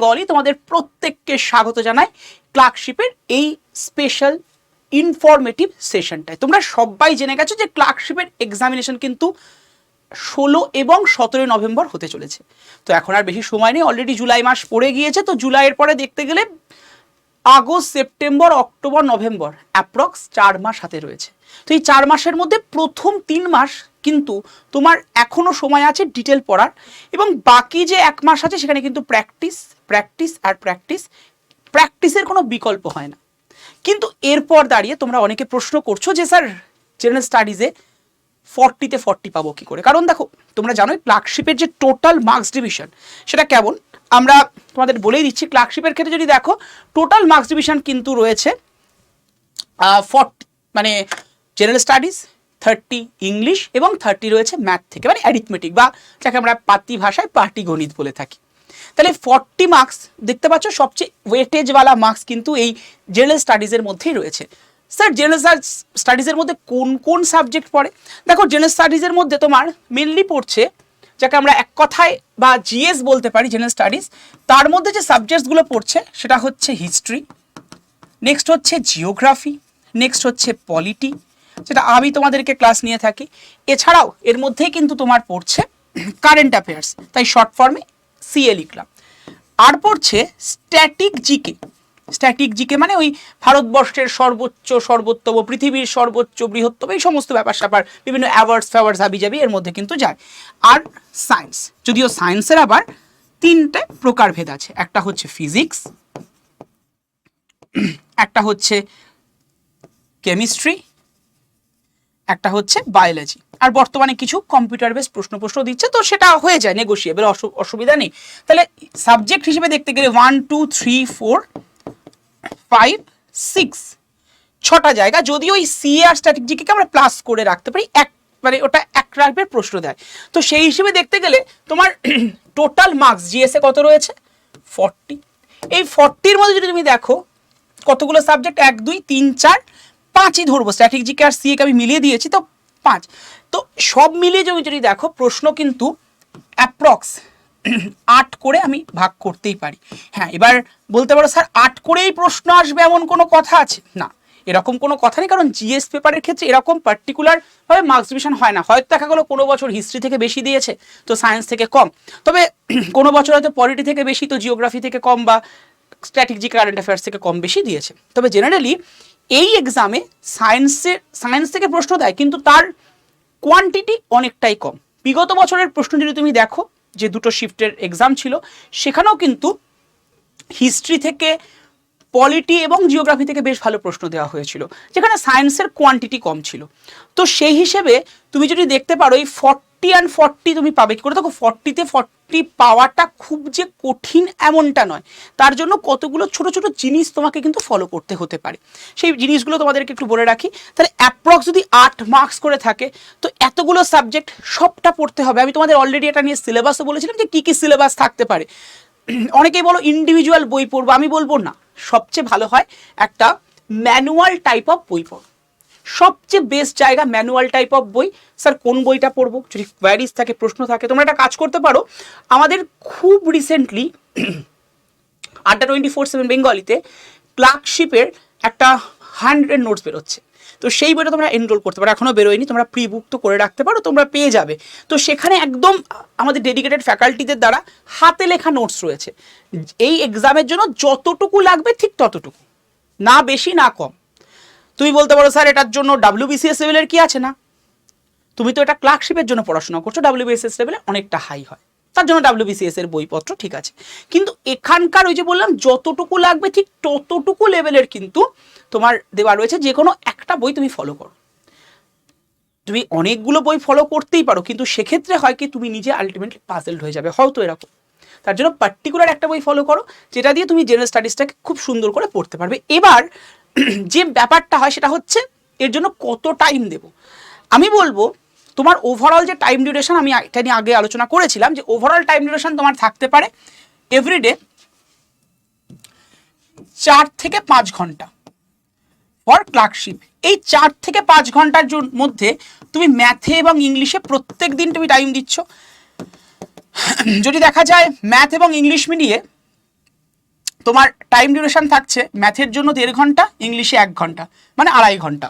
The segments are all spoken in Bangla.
বেঙ্গলি তোমাদের প্রত্যেককে স্বাগত জানাই ক্লার্কশিপের এই স্পেশাল ইনফরমেটিভ সেশনটায়। তোমরা সবাই জেনে গেছো যে ক্লার্কশিপের এক্সামিনেশন কিন্তু 16 এবং 17 নভেম্বর হতে চলেছে। তো এখন আর বেশি সময় নেই, অলরেডি জুলাই মাস পড়ে গিয়েছে। তো জুলাইয়ের পরে দেখতে গেলে August, September, October, November approx 4 মাস হাতে রয়েছে। তো এই 4 মাসের মধ্যে প্রথম 3 মাস কিন্তু তোমার এখনও সময় আছে ডিটেল পড়ার, এবং বাকি যে 1 মাস আছে সেখানে কিন্তু প্র্যাকটিস প্র্যাকটিস আর প্র্যাকটিস, প্র্যাকটিসের কোনো বিকল্প হয় না। কিন্তু এরপর দাঁড়িয়ে তোমরা অনেকে প্রশ্ন করছো যে স্যার জেনারেল স্টাডিজে 40-তে 40 পাবো কী করে? কারণ দেখো, তোমরা জানোই ক্লার্কশিপের যে টোটাল মার্কস ডিভিশন সেটা কেমন, আমরা তোমাদের বলেই দিচ্ছি। ক্লার্কশিপের ক্ষেত্রে যদি দেখো টোটাল মার্কস ডিভিশন কিন্তু রয়েছে 40, মানে জেনারেল স্টাডিজ 30 ইংলিশ এবং 30 রয়েছে ম্যাথ থেকে, মানে অ্যারিথমেটিক বা যাকে আমরা পাতি ভাষায় পাটিগণিত বলে থাকি। তাহলে 40 মার্কস দেখতে পাচ্ছ, সবচেয়ে ওয়েটেজওয়ালা মার্কস কিন্তু এই জেনারেল স্টাডিজের মধ্যেই রয়েছে। স্যার জেনারেল স্টাডিজের মধ্যে কোন কোন সাবজেক্ট পড়ে? দেখো, জেনারেল স্টাডিজের মধ্যে তোমার মেনলি পড়ছে যাকে আমরা এক কথায় বা জিএস বলতে পারি জেনারেল স্টাডিজ। তার মধ্যে যে সাবজেক্টসগুলো পড়ছে সেটা হচ্ছে হিস্ট্রি, নেক্সট হচ্ছে জিওগ্রাফি, নেক্সট হচ্ছে পলিটি, যেটা আমি তোমাদেরকে ক্লাস নিয়ে থাকি। এছাড়াও এর মধ্যেই কিন্তু তোমার পড়ছে কারেন্ট অ্যাফেয়ার্স, তাই শর্ট ফর্মে সিএ লিখলাম। আর পড়ছে স্ট্যাটিক জিকে। স্ট্যাটিক জিকে মানে ওই ভারতবর্ষের সর্বোত্তম, পৃথিবীর সর্বোচ্চ বৃহত্তম, এই সমস্ত ব্যাপার স্যাপার, বিভিন্ন অ্যাওয়ার্ডস ফ্যাওয়ার্ডস হাবিজাবি এর মধ্যে কিন্তু যায়। আর সায়েন্স, যদিও সায়েন্সের আবার 3টে প্রকারভেদ আছে। একটা হচ্ছে ফিজিক্স, একটা হচ্ছে কেমিস্ট্রি, একটা হচ্ছে বায়োলজি। আর বর্তমানে কিছু কম্পিউটার বেস প্রশ্ন দিচ্ছে, তো সেটা হয়ে যায় নেগোশিয়েবল, অসুবিধা নেই। তাহলে সাবজেক্ট হিসেবে দেখতে গেলে 1, 2, 3, 4, 5, 6 6টা জায়গা। যদিও ওই সিএ আর স্ট্র্যাটেজিকে আমরা প্লাস করে রাখতে পারি, মানে ওটা এক টাইপের প্রশ্ন দেয়। তো সেই হিসেবে দেখতে গেলে তোমার টোটাল মার্কস জিএসএ কত রয়েছে? 40। এই 40-র মধ্যে যদি তুমি দেখো কতগুলো সাবজেক্ট, 1, 2, 3, 4, 5ই ধরবো। স্ট্র্যাটেজিকে আর সিএকে আমি মিলিয়ে দিয়েছি, তো 5। তো সব মিলিয়ে যদি দেখো প্রশ্ন কিন্তু অ্যাপ্রক্স 8 করে আমি ভাগ করতেই পারি। হ্যাঁ, এবার বলতে পারো স্যার 8 করেই প্রশ্ন আসবে এমন কোনো কথা আছে? না, এরকম কোনো কথা নেই। কারণ জিএস পেপারের ক্ষেত্রে এরকম পার্টিকুলারভাবে মার্কস ডিভিশন হয় না। হয়তো দেখা গেলো কোনো বছর হিস্ট্রি থেকে বেশি দিয়েছে তো সায়েন্স থেকে কম, তবে কোনো বছর হয়তো পলিটি থেকে বেশি তো জিওগ্রাফি থেকে কম, বা স্ট্র্যাটেজি কারেন্ট অ্যাফেয়ার্স থেকে কম বেশি দিয়েছে। তবে জেনারেলি এই এক্সামে সায়েন্স থেকে প্রশ্ন দেয়, কিন্তু তার কোয়ান্টিটি অনেকটাই কম। বিগত বছরের প্রশ্ন যদি তুমি দেখো, যে 2টো শিফটের এক্সাম ছিল, সেখানেও কিন্তু হিস্ট্রি থেকে, পলিটি এবং জিওগ্রাফি থেকে বেশ ভালো প্রশ্ন দেওয়া হয়েছিল, যেখানে সায়েন্সের কোয়ান্টিটি কম ছিল। তো সেই হিসেবে তুমি যদি দেখতে পারো এই 40 and 40 তুমি পাবে কি করে? দেখো, 40-তে 40 পাওয়াটা খুব যে কঠিন এমনটা নয়, তার জন্য কতগুলো ছোট ছোট জিনিস তোমাকে কিন্তু ফলো করতে হতে পারে। সেই জিনিসগুলো তোমাদেরকে একটু বলে রাখি। তাহলে অ্যাপ্রক্স যদি 8 মার্কস করে থাকে, তো এতগুলো সাবজেক্ট সবটা পড়তে হবে। আমি তোমাদের অলরেডি এটা নিয়ে সিলেবাসও বলেছিলাম যে কী কী সিলেবাস থাকতে পারে। অনেকেই বলো ইন্ডিভিজুয়াল বই পড়বো, আমি বলবো না, সবচেয়ে ভালো হয় একটা ম্যানুয়াল টাইপ অফ বই পড়ো। সবচেয়ে বেস্ট জায়গা ম্যানুয়াল টাইপ অফ বই। স্যার কোন বইটা পড়বো? যদি কোয়ারিজ থাকে, প্রশ্ন থাকে, তোমরা একটা কাজ করতে পারো। আমাদের খুব রিসেন্টলি আড্ডা 24/7 বেঙ্গলিতে ক্লার্কশিপের একটা 100 নোটস বেরোচ্ছে। তো সেই বইটা তোমরা এনরোল করতে পারো, এখনও বেরোয়নি, তোমরা প্রি বুক তো করে রাখতে পারো, তোমরা পেয়ে যাবে। তো সেখানে একদম আমাদের ডেডিকেটেড ফ্যাকাল্টিদের দ্বারা হাতে লেখা নোটস রয়েছে। এই এক্সামের জন্য যতটুকু লাগবে ঠিক ততটুকু, না বেশি না কম। তুমি বলতে পারো স্যার এটার জন্য WBCS লেভেলের কি আছে? না, তুমি তো এটা ক্লার্কশিপের জন্য পড়াশোনা করছো, WBCS লেভেলে অনেকটা হাই হয়, তার জন্য WBCS এর বইপত্র ঠিক আছে। কিন্তু এখানকার ওই যে বললাম যতটুকু লাগবে ঠিক ততটুকু লেভেলের কিন্তু তোমার দেওয়া রয়েছে। যে কোনো একটা বই তুমি ফলো করো। তুমি অনেকগুলো বই ফলো করতেই পারো, কিন্তু সেক্ষেত্রে হয় কি তুমি নিজে আলটিমেটলি পাজলড হয়ে যাবে, হয়তো এরকম। তার জন্য পার্টিকুলার একটা বই ফলো করো, যেটা দিয়ে তুমি জেনারেল স্টাডিজটাকে খুব সুন্দর করে পড়তে পারবে। এবার যে ব্যাপারটা হয় সেটা হচ্ছে এর জন্য কত টাইম দেব। আমি বলবো তোমার ওভারঅল যে টাইম ডিউরেশন, আমি এটা নিয়ে আগে আলোচনা করেছিলাম, যে ওভারঅল টাইম ডিউরেশন তোমার থাকতে পারে এভরিডে 4 থেকে 5 ঘন্টা ফর ক্লার্কশিপ। এই 4 থেকে 5 ঘন্টার মধ্যে তুমি ম্যাথে এবং ইংলিশে প্রত্যেক দিন তুমি টাইম দিচ্ছ। যদি দেখা যায় ম্যাথ এবং ইংলিশ মিলিয়ে তোমার টাইম ডিউরেশন থাকছে ম্যাথের জন্য 1.5 ঘন্টা, ইংলিশে 1 ঘন্টা, মানে 2.5 ঘন্টা।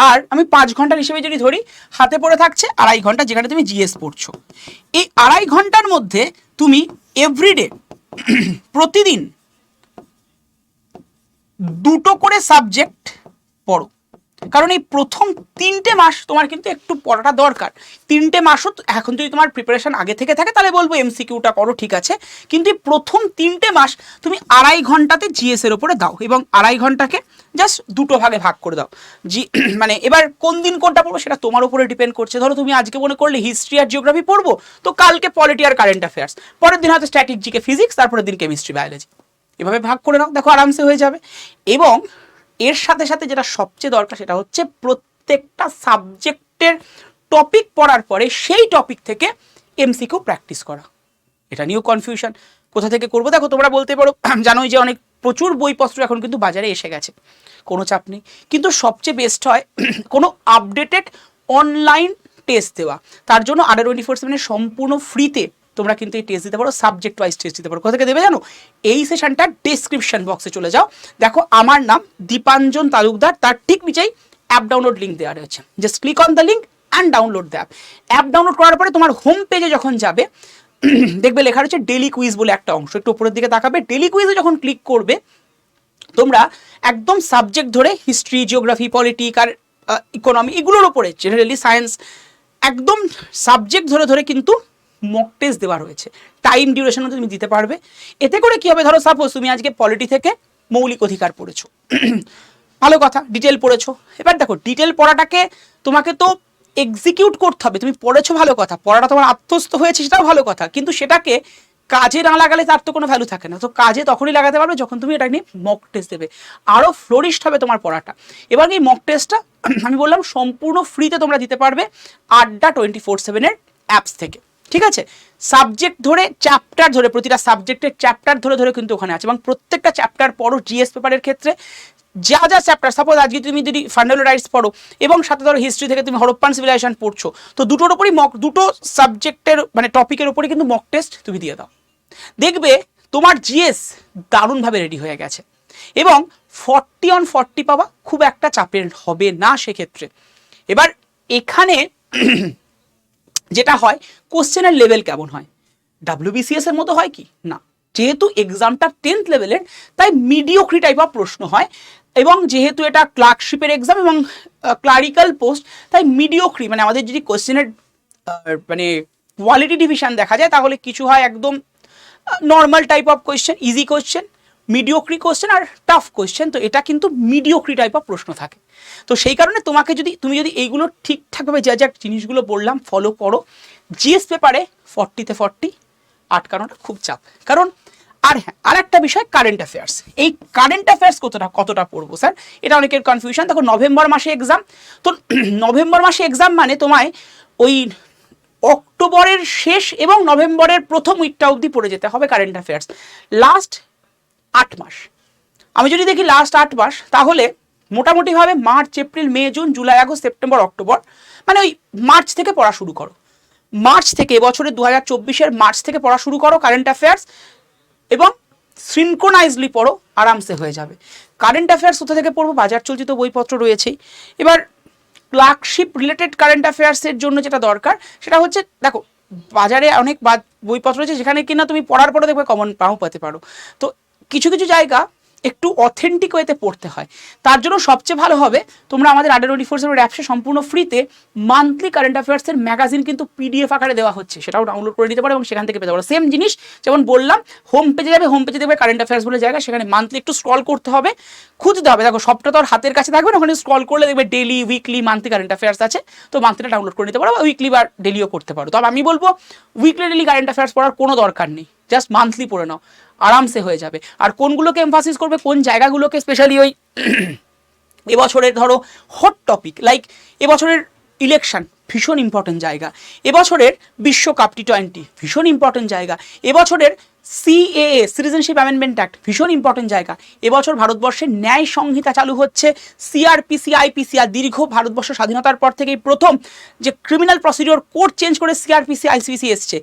আর আমি 5 ঘন্টার হিসেবে যদি ধরি, হাতে পড়ে থাকছে 2.5 ঘন্টা, যেখানে তুমি জিএস পড়ছো। এই 2.5 ঘন্টার মধ্যে তুমি এভরিডে প্রতিদিন 2টো করে সাবজেক্ট পড়ো। কারণ এই প্রথম 3টে মাস তোমার কিন্তু একটু পড়াটা দরকার। 3টে মাসও এখন যদি তোমার প্রিপারেশন আগে থেকে থাকে তাহলে বলবো এমসিকিউটা করো, ঠিক আছে, কিন্তু এই প্রথম 3টে মাস তুমি 2.5 ঘন্টাতে জিএস এর উপরে দাও, এবং 2.5 ঘন্টাকে জাস্ট 2টো ভাগে ভাগ করে দাও। মানে এবার কোন দিন কোনটা পড়বো সেটা তোমার উপরে ডিপেন্ড করছে। ধরো তুমি আজকে মনে করলে হিস্ট্রি আর জিওগ্রাফি পড়বো, তো কালকে পলিটি আর কারেন্ট অ্যাফেয়ার্স, পরের দিন হয়তো স্ট্যাটিক জিকে ফিজিক্স, তারপরের দিন কেমিস্ট্রি বায়োলজি, এভাবে ভাগ করে নাও, দেখো আরামসে হয়ে যাবে। এবং এর সাথে সাথে যেটা সবচেয়ে দরকার সেটা হচ্ছে প্রত্যেকটা সাবজেক্টের টপিক পড়ার পরে সেই টপিক থেকে এমসিকিউ প্র্যাকটিস করা। এটা নিয়েও কনফিউশন, কোথা থেকে করবো। দেখো তোমরা বলতে পারো, জানোই যে অনেক প্রচুর বইপত্র এখন কিন্তু বাজারে এসে গেছে, কোনো চাপ নেই, কিন্তু সবচেয়ে বেস্ট হয় কোনো আপডেটেড অনলাইন টেস্ট দেওয়া। তার জন্য ADA24/7 সম্পূর্ণ ফ্রিতে তোমরা কিন্তু এই টেস্ট দিতে পারো, সাবজেক্ট ওয়াইজ টেস্ট দিতে পারো। কোথা থেকে দেবে জানো? এই সেশনটা ডেসক্রিপশন বক্সে চলে যাও, দেখো আমার নাম দীপাঞ্জন তালুকদার, তার ঠিক নিচেই অ্যাপ ডাউনলোড লিঙ্ক দেওয়া রয়েছে, just click on the link and download the app. App download করার পরে তোমার হোম পেজে যখন যাবে দেখবে লেখা রয়েছে ডেলি কুইজ বলে একটা অংশ, একটু উপরের দিকে তাকাবে। ডেলি কুইজে যখন ক্লিক করবে তোমরা একদম সাবজেক্ট ধরে হিস্ট্রি, জিওগ্রাফি, পলিটিক আর ইকোনমি এগুলোর উপরে, জেনারেলি সায়েন্স, একদম সাবজেক্ট ধরে ধরে কিন্তু মক টেস্ট দেওয়া রয়েছে। টাইম ডিউরেশন মধ্যে তুমি দিতে পারবে। এতে করে কি হবে, ধরো সাপোজ তুমি আজকে পলিটি থেকে মৌলিক অধিকার পড়েছো, ভালো কথা, ডিটেল পড়েছো। এবার দেখো ডিটেল পড়াটাকে তোমাকে তো এক্সিকিউট করতে হবে। তুমি পড়েছো ভালো কথা, পড়াটা তোমার আত্মস্থ হয়েছে সেটাও ভালো কথা, কিন্তু সেটাকে কাজে না লাগালে তার তো কোনো ভ্যালু থাকে না। তো কাজে তখনই লাগাতে পারবে যখন তুমি এটা নিয়ে মক টেস্ট দেবে, আরও ফ্লোরিস্ট হবে তোমার পড়াটা। এবার এই মক টেস্টটা আমি বললাম সম্পূর্ণ ফ্রিতে তোমরা দিতে পারবে ADA24/7 অ্যাপস থেকে, ঠিক আছে। সাবজেক্ট ধরে, চ্যাপ্টার ধরে, প্রতিটা সাবজেক্টের চ্যাপ্টার ধরে ধরে কিন্তু ওখানে আছে, এবং প্রত্যেকটা চ্যাপ্টার পড়ো। জিএস পেপারের ক্ষেত্রে যা যা চ্যাপ্টার, সাপোজ আজকে তুমি যদি ফান্ডামেন্টাল রাইটস পড়ো এবং সাথে ধরো হিস্ট্রি থেকে তুমি হরপ্পান সিভিলাইজেশন পড়ছো, তো দুটোর উপরই দুটো সাবজেক্টের মানে টপিকের উপরে কিন্তু মক টেস্ট তুমি দিয়ে দাও, দেখবে তোমার জিএস দারুণভাবে রেডি হয়ে গেছে। এবং 40 on 40 পাওয়া খুব একটা চাপের হবে না সেক্ষেত্রে। এবার এখানে যেটা হয়, কোশ্চেনের লেভেল কেমন হয়, WBCS এর মতো হয় কি না, যেহেতু এক্সামটা 10th লেভেলের তাই মিডিওক্রি টাইপ অফ প্রশ্ন হয়, এবং যেহেতু এটা ক্লার্কশিপের এক্সাম এবং ক্লারিক্যাল পোস্ট, তাই মিডিওক্রি মানে আমাদের যদি কোশ্চেনের মানে কোয়ালিটি ডিভিশন দেখা যায় তাহলে কিছু হয় একদম normal type of question, easy question, mediocre question আর টাফ কোয়েশ্চেন। তো এটা কিন্তু মিডিওক্রি টাইপ অফ প্রশ্ন থাকে। তো সেই কারণে তুমি যদি এইগুলো ঠিকঠাকভাবে যা যা জিনিসগুলো বললাম ফলো করো, জিএস পেপারে 40-তে 40 আটকানোটা খুব চাপ। কারণ আর হ্যাঁ, আর একটা বিষয় কারেন্ট অ্যাফেয়ার্স। এই কারেন্ট অ্যাফেয়ার্স কতটা পড়বো স্যার, এটা অনেকের কনফিউশন। দেখো নভেম্বর মাসে এক্সাম, তো নভেম্বর মাসে এক্সাম মানে তোমায় ওই অক্টোবরের শেষ এবং নভেম্বরের প্রথম উইকটা অবধি পড়ে যেতে হবে কারেন্ট অ্যাফেয়ার্স। লাস্ট 8 মাস আমি যদি দেখি, লাস্ট 8 মাস, তাহলে মোটামুটিভাবে March, April, May, June, July, August, September, October, মানে ওই মার্চ থেকে পড়া শুরু করো। মার্চ থেকে, এবছরের 2024-এর মার্চ থেকে পড়া শুরু করো কারেন্ট অ্যাফেয়ার্স, এবং সিনক্রোনাইজলি পড়ো, আরামসে হয়ে যাবে। কারেন্ট অ্যাফেয়ার্স কোথা থেকে পড়বো, বাজার চলচিত বইপত্র রয়েছেই। এবার ক্লার্কশিপ রিলেটেড কারেন্ট অ্যাফেয়ার্সের জন্য যেটা দরকার সেটা হচ্ছে, দেখো বাজারে অনেক বইপত্র রয়েছে যেখানে কিনা তুমি পড়ার পরে দেখবে কমন নাও পেতে পারো। তো কিছু কিছু জায়গা একটু অথেন্টিক ওয়েতে পড়তে হয়। তার জন্য সবচেয়ে ভালো হবে তোমরা আমাদের ADA24/7 অ্যাপসে সম্পূর্ণ ফ্রিতে মান্থলি কারেন্ট অ্যাফেয়ার্সের ম্যাগাজিন কিন্তু PDF আকারে দেওয়া হচ্ছে, সেটাও ডাউনলোড করে নিতে পারো এবং সেখান থেকে পেতে পারো। সেম জিনিস যেমন বললাম, হোম পেজে যাবে, হোম পেজে দেখবে কারেন্ট অ্যাফেয়ার্স বলে জায়গা, সেখানে মান্থলি একটু স্ক্রল করতে হবে, খুঁজতে হবে। দেখো সবটা তো আর হাতের কাছে থাকবে না, ওখানে স্ক্রল করলে দেখবে daily, weekly, monthly current affairs আছে। তো মান্থলিটা ডাউনলোড করে নিতে পারো, বা উইকলি বা ডেলিও করতে পারো। তবে আমি বলবো উইকলি ডেলি কারেন্ট অ্যাফেয়ার্স পড়ার কোনো দরকার নেই, জাস্ট মান্থলি পড়ে নাও, আরামসে হয়ে যাবে। আর কোনগুলোকে এমফাসিস করবে, কোন জায়গাগুলোকে, স্পেশালি ওই এবছরের ধরো হট টপিক, লাইক এবছরের ইলেকশন ভীষণ ইম্পর্টেন্ট জায়গা, এবছরের বিশ্বকাপ T20 ভীষণ ইম্পর্টেন্ট জায়গা, এবছরের সিএএ সিটিজেনশিপ অ্যামেন্ডমেন্ট অ্যাক্ট ভীষণ ইম্পর্টেন্ট জায়গা। এবছর ভারতবর্ষে ন্যায় সংহিতা চালু হচ্ছে, সিআরপিসি আইপিসি, আর দীর্ঘ ভারতবর্ষ স্বাধীনতার পর থেকেই প্রথম যে ক্রিমিনাল প্রসিডিওর কোড চেঞ্জ করে সিআরপিসি আইসিপিসি এসছে।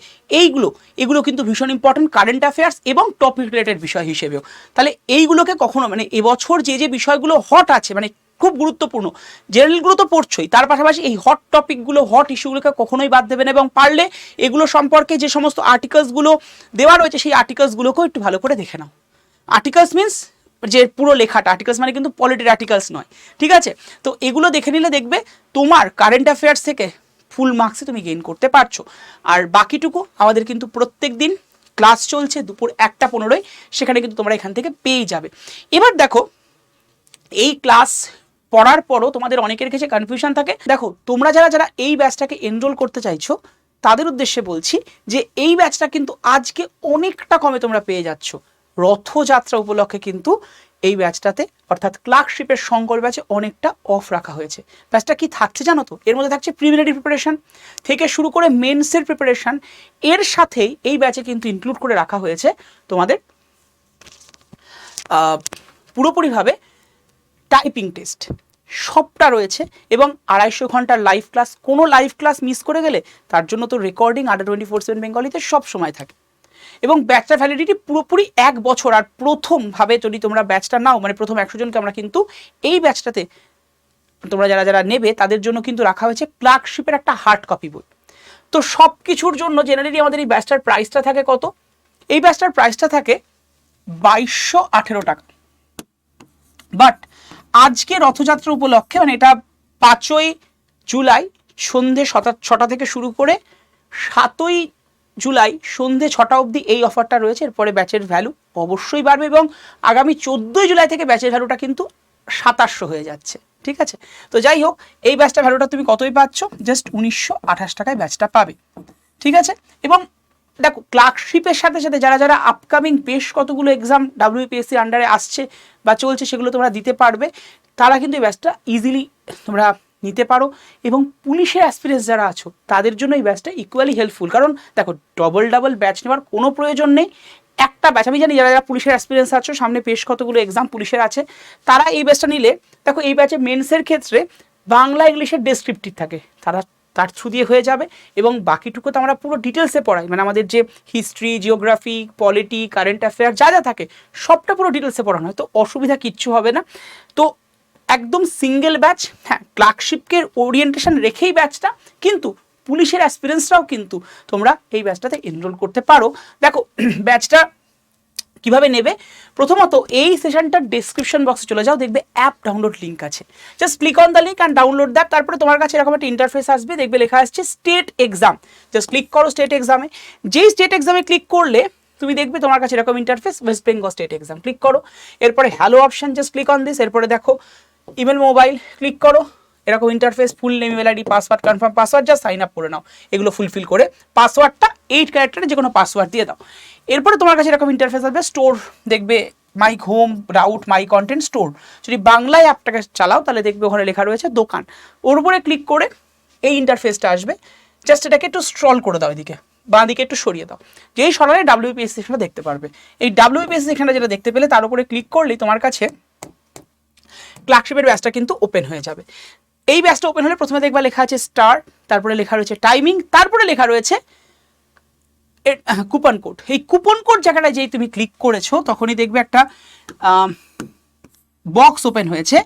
এগুলো কিন্তু ভীষণ ইম্পর্টেন্ট কারেন্ট অ্যাফেয়ার্স এবং টপিক রিলেটেড বিষয় হিসেবেও। তাহলে এইগুলোকে কখনো মানে এবছর যে বিষয়গুলো হট আছে মানে খুব গুরুত্বপূর্ণ, জেনারেলগুলো তো পড়ছই, তার পাশাপাশি এই হট টপিকগুলো হট ইস্যুগুলোকে কখনোই বাদ দেবে না, এবং পারলে এগুলো সম্পর্কে যে সমস্ত আর্টিকেলসগুলো দেওয়া রয়েছে সেই আর্টিকেলসগুলোকেও একটু ভালো করে দেখে নাও। আর্টিকেলস মিনস যে পুরো লেখাটা, আর্টিকেলস মানে কিন্তু পলিটির আর্টিকেলস নয়, ঠিক আছে? তো এগুলো দেখে নিলে দেখবে তোমার কারেন্ট অ্যাফেয়ার্স থেকে ফুল মার্কসে তুমি গেইন করতে পারছো। আর বাকিটুকু আমাদের কিন্তু প্রত্যেক দিন ক্লাস চলছে দুপুর 1টা 15, সেখানে কিন্তু তোমরা এখান থেকে পেয়ে যাবে। এবার দেখো, এই ক্লাস পড়ার পরও তোমাদের অনেকের কাছে কনফিউশন থাকে। দেখো, তোমরা যারা এই ব্যাচটাকে এনরোল করতে চাইছো তাদের উদ্দেশ্যে বলছি যে এই ব্যাচটা কিন্তু আজকে অনেকটা কমে তোমরা পেয়ে যাচ্ছ। রথযাত্রা উপলক্ষে কিন্তু এই ব্যাচটাতে অর্থাৎ ক্লার্কশিপের সংকল্প ব্যাচে অনেকটা অফ রাখা হয়েছে। ব্যাচটা কি থাকছে জানো তো? এর মধ্যে থাকছে প্রিলিমিনারি প্রিপারেশন থেকে শুরু করে মেন্সের প্রিপারেশন, এর সাথেই এই ব্যাচে কিন্তু ইনক্লুড করে রাখা হয়েছে তোমাদের পুরোপুরিভাবে টাইপিং টেস্ট, সবটা রয়েছে, এবং 250 ঘন্টার লাইভ ক্লাস। কোনো লাইভ ক্লাস মিস করে গেলে তার জন্য তো রেকর্ডিং আড্ডা 24/7 বেঙ্গলিতে সব সময় থাকে, এবং ব্যাচটার ভ্যালিডিটি পুরোপুরি 1 বছর। আর প্রথমভাবে যদি তোমরা ব্যাচটা নাও, মানে প্রথম 100 জনকে আমরা কিন্তু এই ব্যাচটাতে তোমরা যারা নেবে তাদের জন্য কিন্তু রাখা হয়েছে ক্লার্কশিপের একটা হার্ড কপি বই। তো সব কিছুর জন্য জেনারেলি আমাদের এই ব্যাচটার প্রাইসটা থাকে কত? এই ব্যাচটার প্রাইসটা থাকে 2218 টাকা। বাট আজকে রথযাত্রা উপলক্ষে, মানে এটা 5ই জুলাই সন্ধে 6টা থেকে শুরু করে 7ই জুলাই সন্ধে 6টা অবধি এই অফারটা রয়েছে। এরপরে ব্যাচের ভ্যালু অবশ্যই বাড়বে, এবং আগামী 14ই জুলাই থেকে ব্যাচের ভ্যালুটা কিন্তু 2700 হয়ে যাচ্ছে, ঠিক আছে? তো যাই হোক, এই ব্যাচটা ভ্যালুটা তুমি কতই পাচ্ছ? জাস্ট 1928 টাকায় ব্যাচটা পাবে, ঠিক আছে? এবং দেখো, ক্লার্কশিপের সাথে সাথে যারা আপকামিং বেশ কতগুলো এক্সাম WPSC আন্ডারে আসছে বা চলছে সেগুলো তোমরা দিতে পারবে, তারা কিন্তু এই ব্যাচটা ইজিলি তোমরা নিতে পারো। এবং পুলিশের অ্যাসপিরেন্টস যারা আছো তাদের জন্য এই ব্যাচটা ইকুয়ালি হেল্পফুল। কারণ দেখো, ডবল ব্যাচ নেওয়ার কোনো প্রয়োজন নেই। একটা ব্যাচ, আমি জানি যারা পুলিশের অ্যাসপিরেন্টস আছো, সামনে বেশ কতগুলো এক্সাম পুলিশের আছে, তারা এই ব্যাচটা নিলে, দেখো এই ব্যাচে মেন্সের ক্ষেত্রে বাংলা ইংলিশের ডেসক্রিপটিভ থাকে, তার থ্রু দিয়ে হয়ে যাবে। এবং বাকিটুকু তো আমরা পুরো ডিটেলসে পড়াই, মানে আমাদের যে history, geography, polity, current affair যা থাকে সবটা পুরো ডিটেলসে পড়ানো হয়, তো অসুবিধা কিচ্ছু হবে না। তো একদম সিঙ্গেল ব্যাচ, হ্যাঁ ক্লার্কশিপকে ওরিয়েন্টেশন রেখেই ব্যাচটা, কিন্তু পুলিশের অ্যাসপিরেন্সরাও কিন্তু তোমরা এই ব্যাচটাতে এনরোল করতে পারো। দেখো, ব্যাচটা কিভাবে নেবে? প্রথমত এই সেশনটার ডেসক্রিপশন বক্সে চলে যাও, দেখবে অ্যাপ ডাউনলোড লিঙ্ক আছে, just click on the link and download that. তারপরে তোমার কাছে এরকম একটা ইন্টারফেস আসবে, দেখবে লেখা আসছে স্টেট এক্সাম, জাস্ট ক্লিক করো স্টেট এক্সামে। যেই স্টেট এক্সামে ক্লিক করলে তুমি দেখবে তোমার কাছে এরকম interface, West Bengal state exam, click করো। এরপরে hello option, just click on this. এরপরে দেখো ইমেল মোবাইল, ক্লিক করো, এরকম interface, full name, email ID, password, confirm password, just sign up করে নাও। এগুলো ফুলফিল করে পাসওয়ার্ডটা 8 ক্যারেক্টারে যে কোনো পাসওয়ার্ড দিয়ে দাও। এরপরে তোমার কাছে এরকম ইন্টারফেস আসবে, স্টোর, দেখবে my home, route, my content, store. যদি বাংলায় অ্যাপটাকে চালাও তাহলে দেখবে ওখানে লেখা রয়েছে দোকান, ওর উপরে ক্লিক করে এই ইন্টারফেসটা আসবে। জাস্ট এটাকে একটু স্ক্রল করে দাও, এদিকে বাঁ দিকে একটু সরিয়ে দাও, যেই সরালে WPSC সেখানে দেখতে পারবে। এই WPSC সেখানে যেটা দেখতে পেলে তার উপরে ক্লিক করলেই তোমার কাছে ক্লার্কশিপের ব্যাচটা কিন্তু ওপেন হয়ে যাবে। এই ব্যাচটা ওপেন হলে প্রথমে দেখবা লেখা আছে স্টার, তারপরে লেখা রয়েছে টাইমিং, তারপরে লেখা রয়েছে কুপন কোড। এই কুপন কোড জায়গাটায় যেই তুমি ক্লিক করেছো তখনই দেখবে একটা বক্স ওপেন হয়েছে,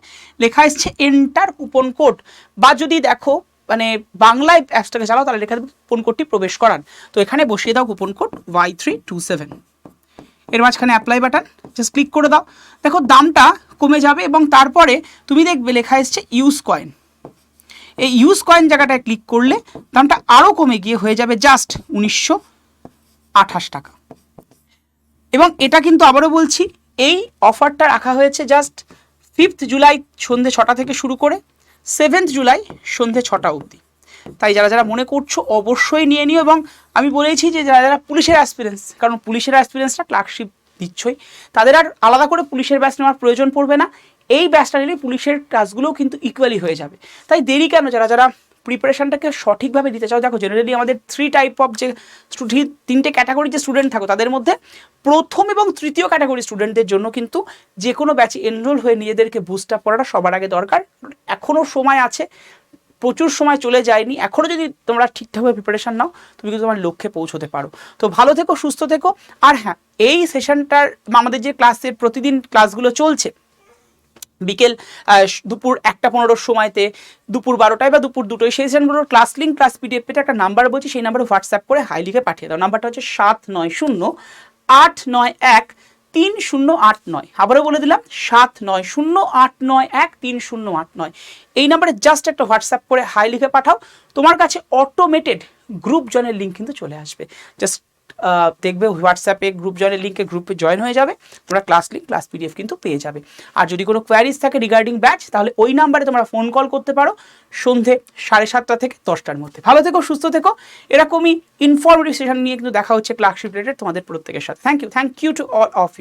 লেখা এসছে এন্টার কুপন কোড। বা যদি দেখো মানে বাংলায় অ্যাপসটাকে চালাও তাহলে লেখা দেবে কুপন কোডটি প্রবেশ করান। তো এখানে বসিয়ে দাও কুপন কোড Y327, এর মাঝখানে অ্যাপ্লাই বাটন, জাস্ট ক্লিক করে দাও। দেখো দামটা কমে যাবে, এবং তারপরে তুমি দেখবে লেখা এসছে ইউজ কয়েন। এই ইউজ কয়েন জায়গাটায় ক্লিক করলে দামটা আরও কমে গিয়ে হয়ে যাবে জাস্ট 1928 টাকা। এবং এটা কিন্তু আবারও বলছি, এই অফারটা রাখা হয়েছে জাস্ট 5th জুলাই সন্ধ্যে 6টা থেকে শুরু করে 7th জুলাই সন্ধ্যে 6টা অবধি। তাই যারা মনে করছো অবশ্যই নিয়ে নিও। এবং আমি বলেছি যে যারা পুলিশের অ্যাসপিরেন্স, কারণ পুলিশের অ্যাসপিরেন্সরা ক্লার্কশিপ দিচ্ছই, তাদের আর আলাদা করে পুলিশের ব্যাচ নেওয়ার প্রয়োজন পড়বে না। এই ব্যাচটা নিলে পুলিশের কাজগুলোও কিন্তু ইকুয়ালি হয়ে যাবে। তাই দেরি কেন? যারা প্রিপারেশনটাকে সঠিকভাবে দিতে চাও, দেখো জেনারেলি আমাদের 3 টাইপ অফ যে তিনটে ক্যাটাগরি যে স্টুডেন্ট থাকো তাদের মধ্যে প্রথম এবং তৃতীয় ক্যাটাগরি স্টুডেন্টদের জন্য কিন্তু যে কোনো ব্যাচে এনরোল হয়ে নিজেদেরকে বুস্ট আপ করাটা সবার আগে দরকার। এখনও সময় আছে, প্রচুর সময় চলে যায়নি, এখনও যদি তোমরা ঠিকঠাকভাবে প্রিপারেশান নাও তুমি কিন্তু তোমার লক্ষ্যে পৌঁছতে পারো। তো ভালো থেকো, সুস্থ থেকো। আর হ্যাঁ, এই সেশনটার আমাদের যে ক্লাসের প্রতিদিন ক্লাসগুলো চলছে বিকেল দুপুর 1:15 সময়তে, দুপুর 12টায় বা দুপুর 2টোয়, সেই সেশনগুলোর ক্লাস লিঙ্ক প্লাস পিডিএফ পেতে একটা নাম্বার বলছি, সেই নাম্বারে হোয়াটসঅ্যাপ করে হাই লিখে পাঠিয়ে দাও। নাম্বারটা হচ্ছে 7908913089। আবারও বলে দিলাম 7908913089। এই নাম্বারে জাস্ট একটা হোয়াটসঅ্যাপ করে হাই লিখে পাঠাও, তোমার কাছে অটোমেটেড গ্রুপ জয়েনের লিঙ্ক কিন্তু চলে আসবে। জাস্ট দেখবে হোয়াটসঅ্যাপে গ্রুপ জয়েনের লিঙ্কে গ্রুপে জয়েন হয়ে যাবে, তোমরা ক্লাস লিঙ্ক ক্লাস পিডিএফ কিন্তু পেয়ে যাবে। আর যদি কোনো কোয়ারিজ থাকে রিগার্ডিং ব্যাচ তাহলে ওই নাম্বারে তোমরা ফোন কল করতে পারো সন্ধে 7:30 থেকে 10টার মধ্যে। ভালো থেকো, সুস্থ থেকো। এরকমই ইনফরমেটিভ সেশন নিয়ে কিন্তু দেখা হচ্ছে ক্লার্কশিপ রিলেটেড তোমাদের প্রত্যেকের সাথে। Thank you to all of you.